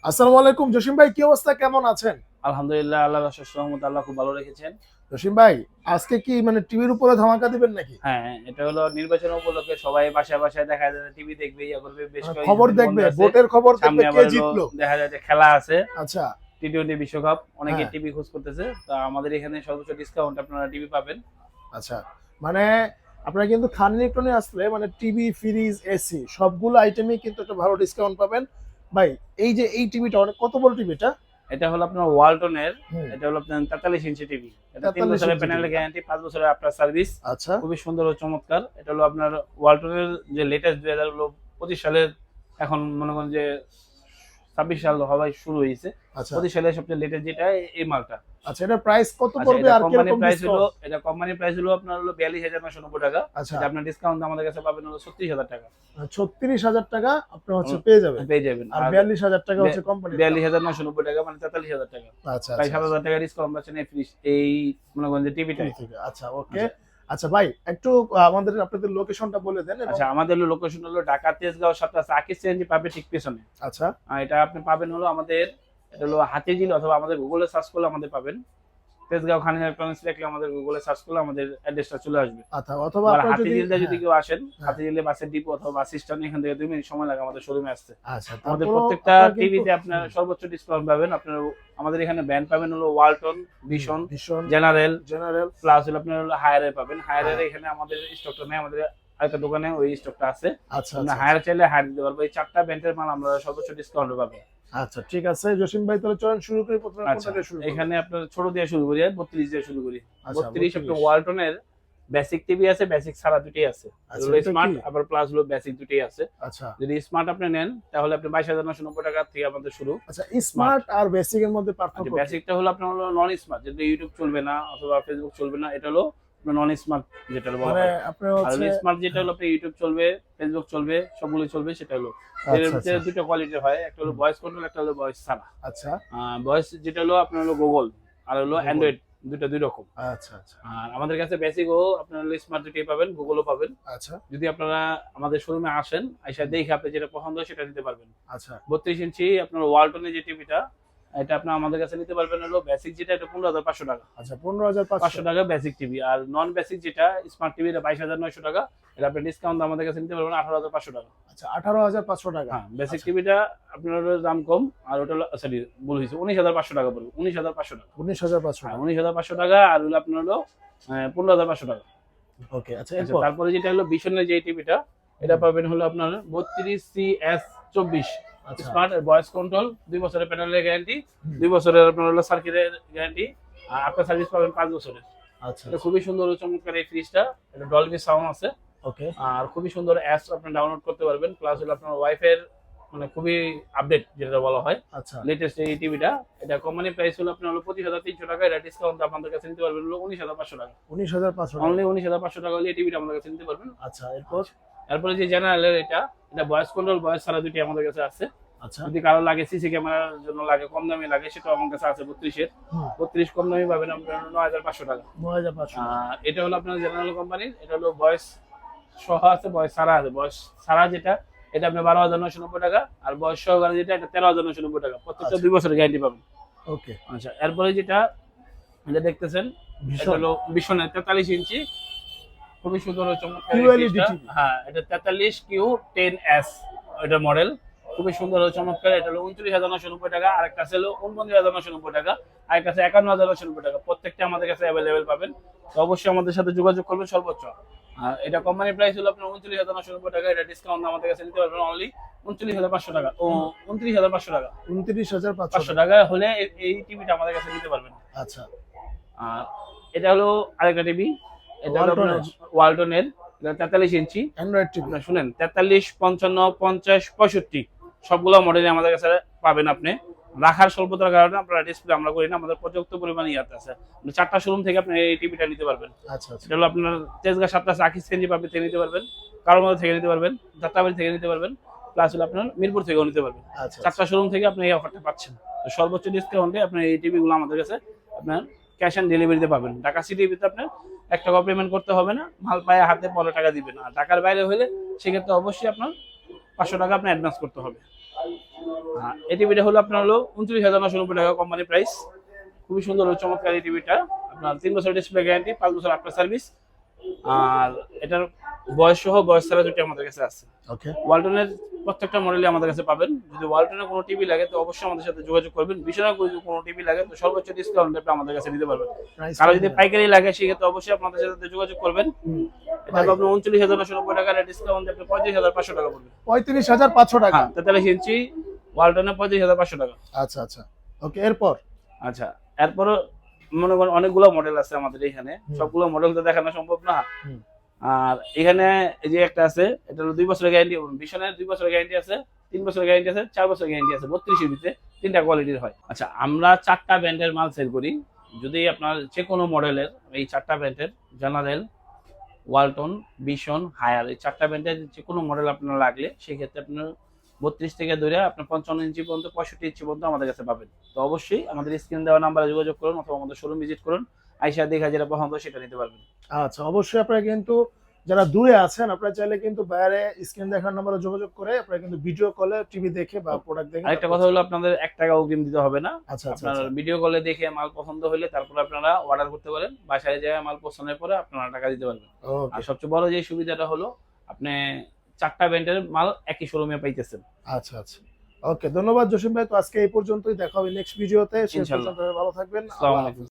আসসালামু আলাইকুম জসিম ভাই, কি অবস্থা, কেমন আছেন? আলহামদুলিল্লাহ, আল্লাহর অশেষ রহমতে আল্লাহ খুব ভালো রেখেছেন। জসিম ভাই, আজকে কি মানে টিভির উপরে ধামাকা দিবেন নাকি? হ্যাঁ, এটা হলো নির্বাচন উপলক্ষে সবাই বাসায় বাসায় দেখা যায় টিভি দেখবে, ইয়া করবে, বেশ খবর কয়েকদিন বন্ধ দেখবে, আছে। ভোটের খবর দেখবে, সামনে কে আবার হলো জিতলো। দেখা যায় যে খেলা আছে, আচ্ছা। টি-টোয়েন্টি বিশ্বকাপ, অনেকে হ্যাঁ। টিভি খোঁজ করতেছে। তো আমাদের এখানে সর্বোচ্চ ডিসকাউন্ট আপনারা টিভি পাবেন। আচ্ছা, মানে আপনারা কিন্তু খান ইলেকট্রনিক আসলে মানে টিভি, ফ্রিজ, এসি সবগুলো আইটেমই কিন্তু একটা ভালো ডিসকাউন্ট পাবেন। ভাই, এই যে এই টিভিটা অনেক কত বড় টিভিটা? এটা হলো আপনার ওয়ালটনের, হুম। এটা হলো আপনার 43 ইঞ্চি টিভি। এটা 3 43 বছরের ইঞ্চি প্যানেল টিভি। গ্যারান্টি, 5 বছরের আফটার সার্ভিস। আচ্ছা। খুবই সুন্দর ও চমৎকার। এটা হলো আপনার ওয়ালটনের যে লেটেস্ট 2025 সালের, এখন মনে করেন যে 26 সাল হওয়াই শুরু হয়েছে। আচ্ছা। 25 সালের সবচেয়ে লেটেস্ট যেটা এই মালটা। আচ্ছা, এটা প্রাইস কত আচ্ছা, পড়বে এটা আর কোম্পানি কিরকম প্রাইস হলো, ডিসকাউন্ট? এটা কোম্পানি প্রাইস হলো আপনার হলো 42,990 টাকা। আচ্ছা। এটা আপনার ডিসকাউন্ট আমাদের কাছে পাবেন হলো 36,000 টাকা। 36,000 টাকা আপনি হচ্ছে পেয়ে যাবেন। পেয়ে যাবেন। আর আর 42,000 টাকা হচ্ছে কোম্পানি। 42,990 টাকা মানে 43,000 টাকা। আচ্ছা প্রায় আচ্ছা 7,000 টাকা ডিসকাউন্ট পাচ্ছেন এই ফ্রিজ, এই মনে করেন যে টিভিটাই। থেকে। আচ্ছা, ওকে। আচ্ছা ভাই, একটু আমাদের আপনাদের লোকেশনটা বলে দেন। আচ্ছা, আমাদের লোকেশন হলো ঢাকা তেজগাঁও 7টা সাকিব সিএনজি পাবে ঠিক পেছনে। আচ্ছা। আর এটা আপনি পাবেন হলো আমাদের, এটা হলো হাতিঝিল, অথবা আমাদের গুগলে সার্চ করলে আমাদের পাবেন। তেজগাঁও খান ইলেকট্রনিক্স লিখলে আমাদের গুগলে সার্চ করলে আমাদের অ্যাড্রেসটা চলে আসবে। আচ্ছা, অথবা আর আপনারা যদি হাতিঝিলটা যদি কেউ আসেন, হ্যাঁ। হাতিঝিলে বাসের ডিপো অথবা বাস স্ট্যান্ড, এখান থেকে 2 মিনিট সময় লাগে আমাদের শোরুমে আসতে। আচ্ছা, আমাদের তারপরও প্রত্যেকটা আপনারা কিন্তু টিভিতে আপনার সর্বোচ্চ ডিসকাউন্ট পাবেন। আপনার আমাদের এখানে ব্র্যান্ড পাবেন হলো ওয়ালটন, ভিশন, ভীষণ জেনারেল, জেনারেল। প্লাস হলো আপনার হলো হায়ারে পাবেন। হায়ারের হ্যাঁ। এখানে আমাদের স্টকটা নেই, আমাদের আরেকটা দোকানে ওই স্টকটা আছে। আচ্ছা আপনি আচ্ছা হায়ার চাইলে হায়ার দিতে পারবো। এই 4টা ব্র্যান্ডের মাল আমরা সর্বোচ্চ ডিসকাউন্টে পাবেন। আচ্ছা, ঠিক আছে জসিম ভাই, তাহলে চলেন শুরু করি। প্রথমে আচ্ছা, কোনটা দিয়ে শুরু করব? এখানে আপনার ছোট দিয়ে শুরু করি, 32 দিয়ে শুরু করি। আচ্ছা, 32 আপনার 32। ওয়ালটনের বেসিক টিভি আছে, বেসিক ছাড়া দুটোই আছে। আচ্ছা, হলো এটা স্মার্ট কি? আবার প্লাস হলো বেসিক, দুটোই আছে। আচ্ছা যদি স্মার্ট আপনি নেন তাহলে আপনি 22,990 টাকা থেকে আমাদের শুরু। আচ্ছা, স্মার্ট আর বেসিক এর মধ্যে আচ্ছা, পার্থক্য কি? বেসিকটা হলো আপনার হলো নন স্মার্ট, যেটা ইউটিউব চলবে না অথবা ফেসবুক চলবে না, এটা হলো নন স্মার্ট যেটা বলা মানে হয়। আপনার আর হচ্ছে স্মার্ট যেটা হলো আপনার ইউটিউব চলবে, ফেসবুক চলবে, সবগুলো চলবে, সেটা হলো এর আচ্ছা ভিতরে আচ্ছা দুটো কোয়ালিটির হয়। একটা হলো ভয়েস কন্ট্রোল, একটা হলো ভয়েস ছাড়া। আচ্ছা ভয়েস যেটা হলো আপনার হলো গুগল, আর হলো Google। অ্যান্ড্রয়েড, দুটো দুই রকম। আচ্ছা আচ্ছা আর আমাদের কাছে বেসিকও আপনার হলো স্মার্ট দুটোই পাবেন, গুগলও পাবেন। আচ্ছা যদি আপনারা আমাদের শোরুমে আসেন, আইসা দেখে আপনি যেটা পছন্দ হয় সেটা নিতে পারবেন। আচ্ছা 32 ইঞ্চি আপনার ওয়ালটনের যে টিভিটা, এটা আপনার আমাদের কাছে নিতে পারবেন হলো বেসিক যেটা, এটা 15,500 টাকা। আচ্ছা 15,500 500 টাকা বেসিক টিভি। আর নন বেসিক যেটা স্মার্ট টিভি, এটা 22,900 টাকা। এটা আপনি ডিসকাউন্ট আমাদের কাছে নিতে পারবেন 18,500 টাকা। আচ্ছা 18,500 টাকা। হ্যাঁ, বেসিক আচ্ছা, টিভিটা আপনার দাম কম, আর ওটা হলো সরি ভুল হয়েছে, 19,500 টাকা পড়বে। 19,500 টাকা। 19,500 হ্যাঁ, টাকা। 19,500 টাকা। আর হলো আপনার হলো 15,500 টাকা। ওকে, আচ্ছা আচ্ছা, এরপর তারপরে যেটা হলো ভিশনের যে টিভিটা, এটা পাবেন হলো আপনার 32CS24 আচ্ছা স্মার্ট ভয়েস কন্ট্রোল, 2 বছরের প্যানেলের গ্যারান্টি, হুম। 2 বছরের আপনার হলো সার্কিটের গ্যারান্টি, আর আপনার সার্ভিস পাবেন 5 বছরের। আচ্ছা এটা খুবই সুন্দর ও চমৎকার এই ফ্রিজটা। এটা ডলবি সাউন্ড আছে, ওকে আর খুবই সুন্দর অ্যাপস আপনি ডাউনলোড করতে পারবেন। প্লাস হলো আপনার ওয়াইফাই মানে খুবই আপডেট যেটা বলা হয়, আচ্ছা লেটেস্ট এই টিভিটা। এটা কোম্পানি প্রাইস হলো আপনার হলো 25,300 টাকা। এটা ডিসকাউন্ট আপনাদের কাছে নিতে পারবেন হলো 19,500 টাকা। 19,500 টাকা। অনলি 19,500 টাকা হলে এই টিভিটা আমাদের কাছে নিতে পারবেন। আচ্ছা এরপর তারপরে যে জেনারেলের এটা ভয়েস কন্ট্রোল, ভয়েস ছাড়া দুটি আমাদের কাছে আছে। আচ্ছা যদি কারো লাগে সিসি ক্যামেরার জন্য লাগে, কম দামি লাগে, সেটাও আমার কাছে আছে 32-এর। হুম, 32 কম দামি পাবেন আপনার 9,500 টাকা। 9,500 আর এটা হলো আপনার জেনারেল কোম্পানির, এটা হলো ভয়েস সহ আছে, ভয়েস ছাড়া আছে। ভয়েস ছাড়া যেটা, এটা আপনি 12,990 টাকা। আর ভয়েস সহকারে যেটা, এটা 13,990 টাকা। প্রত্যেকটা আচ্ছা। 2 বছরের গ্যারান্টি পাবেন। ওকে। আচ্ছা, এরপরে যেটা এটা দেখতেছেন, এটা ভীষণ হলো ভীষণের 43 ইঞ্চি, খুবই সুন্দর ও চমৎকার এই QLED ফ্রিজটা। টিভি। হ্যাঁ, এটা 43Q10S এটা মডেল, খুবই সুন্দর ও চমৎকার। এটা হলো 29,990 টাকা। আরেকটা আছে হলো 49,990 টাকা। আরেকটা আছে 51,990 টাকা। প্রত্যেকটা আমাদের কাছে অ্যাভেলেবেল পাবেন। তো অবশ্যই আমাদের সাথে যোগাযোগ করবেন সর্বোচ্চ। আর এটা কোম্পানি প্রাইস হলো আপনার 39,990 টাকা। এটা ডিসকাউন্ট আমাদের কাছে নিতে পারবেন অনলি 39,500 টাকা। ও 29,500 টাকা। 29,500 500 টাকা। টাকা হলে এই টিভিটা আমাদের কাছে নিতে পারবেন। আচ্ছা আর এটা হলো আরেকটা টিভি, এটা হলো আপনার ওয়ালটনের ওয়ালটনের, এটা 43 ইঞ্চি। Android TV. আপনার শুনেন, 43, 55, 50, 65 সবগুলো মডেলই আমাদের কাছে পাবেন। আপনি রাখার স্বল্পতার কারণে আপনারা ডিসপ্লে আমরা করি না, আমাদের পর্যাপ্ত পরিমাণে ইয়াতে আছে। 4টা শোরুম থেকে আপনি এই টিভিটা নিতে পারবেন। আচ্ছা আচ্ছা এটা হলো আপনার তেজগাঁ 7টা সাকিব সিএনজি পাবলিক থেকে নিতে পারবেন, কারোর থেকে নিতে পারবেন, যাত্রাবাড়ি থেকে নিতে পারবেন, প্লাস হলো আপনার মিরপুর থেকেও নিতে পারবেন। আচ্ছা 4টা শোরুম থেকে আপনি এই অফারটা পাচ্ছেন। তো সর্বোচ্চ ডিসকাউন্টে আপনি এই টিভিগুলো আমাদের কাছে আপনার ক্যাশ অন ডেলিভারিতে পাবেন। ঢাকা সিটির ভিতরে আপনার 1 টাকা পেমেন্ট করতে হবে না, মাল পায়ে হাতে পরে টাকা দিবেন। আর ঢাকার বাইরে হলে সেক্ষেত্রে অবশ্যই আপনার 500 টাকা আপনি অ্যাডভান্স করতে হবে। এই টিভিটা হলো আপনার হলো 29,990 টাকা কোম্পানি প্রাইস। খুবই সুন্দর ও চমৎকার এই টিভিটা। আপনার 3 বছর ডিসপ্লে গ্যারান্টি, 5 বছর আফটার সার্ভিস। আর এটার বয়স সহ বয়স ছাড়া দুটি আমাদের কাছে আছে। ওকে, ওয়ালটনের প্রত্যেকটা মডেলই আমাদের কাছে পাবেন। যদি ওয়ালটনের কোনো টিভি লাগে তো অবশ্যই আমাদের সাথে যোগাযোগ করবেন। বিশাল যদি কোনো টিভি লাগে তো সর্বোচ্চ ডিসকাউন্ট আপনি আমাদের কাছে নিতে পারবেন। কারো যদি পাইকারি লাগে সেক্ষেত্রে অবশ্যই আপনাদের সাথে যোগাযোগ করবেন। এটা হলো আপনার 39,990 টাকার ডিসকাউন্ট আপনি 35,500 টাকা পড়বে। 35,500 টাকা। হ্যাঁ, 43 ইঞ্চি ওয়ালটনে 35,500 টাকা। আচ্ছা আচ্ছা, ওকে। এরপর আচ্ছা, এরপরও মনে করেন অনেকগুলো মডেল আছে আমাদের এখানে, সবগুলো মডেল তো দেখানো সম্ভব না। আর এখানে এই যে একটা আছে, এটা হলো 2 বছরের গ্যারান্টি, ভীষণের 2 বছরের গ্যারান্টি আছে, 3 বছরের গ্যারান্টি আছে, 4 বছরের গ্যারান্টি আছে। 32 এর ভিতরে 3টা কোয়ালিটির হয়। আচ্ছা, আমরা 4টা ব্র্যান্ডের মাল সেল করি। যদি আপনার যে কোনো মডেলের এই 4টা ব্র্যান্ডের, জেনারেল, ওয়ালটন, ভীষণ, হায়ার, এই 4টা ব্র্যান্ডের যে কোনো মডেল আপনার লাগলে সেক্ষেত্রে আপনার 32 থেকে ধরে আপনার 55 ইঞ্চি পর্যন্ত, 65 ইঞ্চি পর্যন্ত আমাদের কাছে পাবেন। তো অবশ্যই আমাদের স্ক্রিন দেওয়া নাম্বারে যোগাযোগ করুন অথবা আমাদের শোরুম ভিজিট করুন, আইসা দেখা যেটা পছন্দ সেটা নিতে পারবেন। আচ্ছা, অবশ্যই আপনারা কিন্তু যারা দূরে আছেন আপনারা চাইলে কিন্তু বাইরে স্ক্রিন দেখার নম্বরে যোগাযোগ করে আপনারা কিন্তু ভিডিও কলে টিভি দেখে বা প্রোডাক্ট দেখে। আরেকটা কথা হলো, আপনাদের 1 টাকা অগ্রিম দিতে হবে না। আচ্ছা আচ্ছা আপনার ভিডিও কলে দেখে মাল পছন্দ হলে তারপর আপনারা অর্ডার করতে পারেন। বাসায় যায় মাল পছন্দের পরে আপনারা টাকা দিতে পারবেন। আর ওকে, সবচেয়ে বড় যে সুবিধাটা হলো আপনি 4টা ব্র্যান্ডের মাল একই শোরুমে পাইতেছেন। আচ্ছা আচ্ছা, ওকে। ধন্যবাদ জসিম ভাই। তো আজকে এই পর্যন্তই, দেখা হবে নেক্সট ভিডিওতে। সেই ইনশাআল্লাহ। পর্যন্ত ভালো থাকবেন। আসসালামু আলাইকুম।